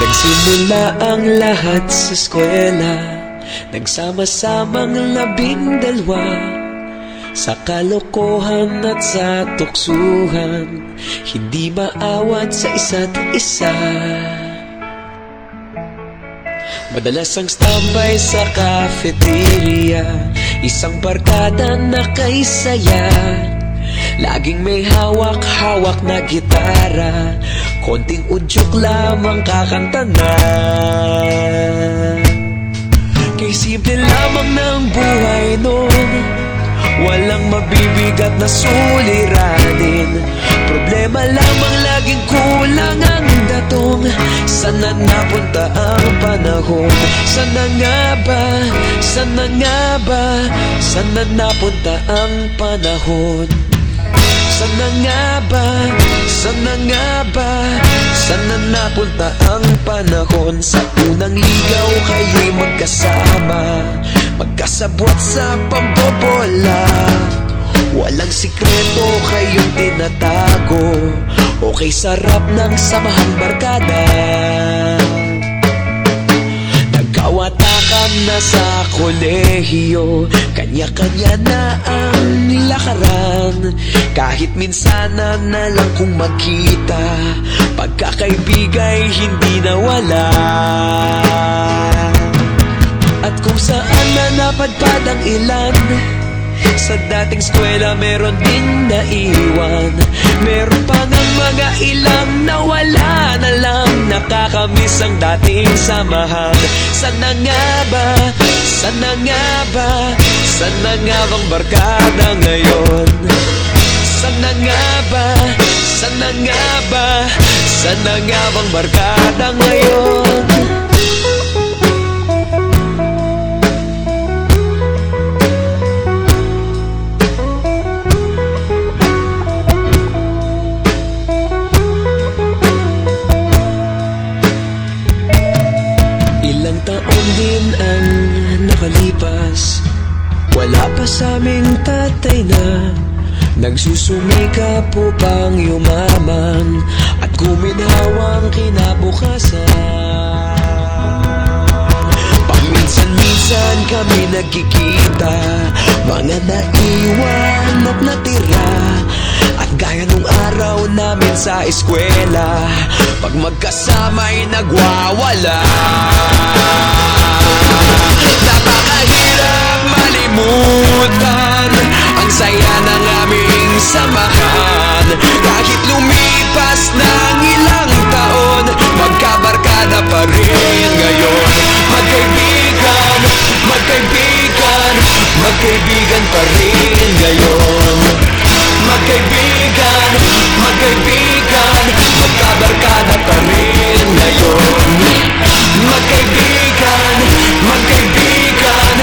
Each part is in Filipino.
Nagsimula ang lahat sa eskwela, nagsama-samang 12 sa kalokohan at sa tuksuhan, hindi maawat sa isa't isa. Madalas ang standby sa cafeteria, isang barkada na kaysaya, laging may hawak-hawak na gitara, konting udyok lamang kakanta na. Kay simple lamang ng buhay noon, walang mabibigat na suliranin, problema lamang laging kulang ang datong. Sana napunta ang panahon? Sana nga ba? Sana nga ba? Sana napunta ang panahon? Sana nga ba? Sana nga ba? Sana napunta ang panahon? Sa unang ligaw kayo'y magkasama, magkasabwat sa pambobola, walang sikreto kayong tinatago, okay sarap ng samahang barkada. Nagkawatakan na sa kolehiyo, kanya-kanya na ang lakaran, kahit minsan na lang kung magkita, pagkakaibigay hindi nawala. At kung saan na napadpad ang ilan, sa dating eskwela meron din naiwan, meron pa ng mga ilang nawala na lang, nakakamiss ang dating samahan. Sana nga ba? Sana nga ba? Sana nga bang barkada ngayon? Sana nga ba? Sana nga ba? Sana nga bang barkada ngayon? Ilang taon din ang nakalipas, wala pa sa aming tatay na nagsusumikap upang yumaman at guminhawang kinabukasan. Paminsan-minsan kami nagkikita, mga naiwan at natira, at gaya nung araw namin sa eskwela, pag magkasama'y nagwawala. Napakahirap malimutan ang saya ng aming samahan, kahit lumipas ng ilang taon, magkabarkada pa rin ngayon. Magkaibigan, magkaibigan, magkaibigan pa rin ngayon. Magkaibigan, magkaibigan, magkabarkada pa rin ngayon. Magkaibigan, magkaibigan,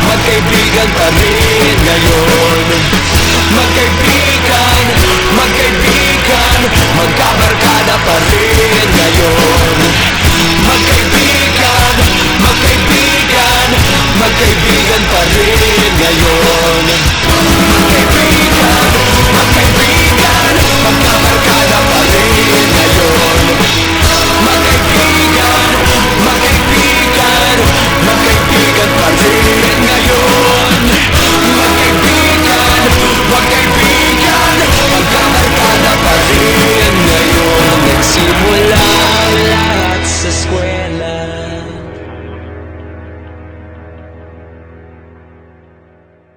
magkaibigan pa rin ngayon. Magkaibigan, magkaibigan, magkabarkada pa rin ngayon. Magkaibigan, magkaibigan, magkaibigan pa rin ngayon.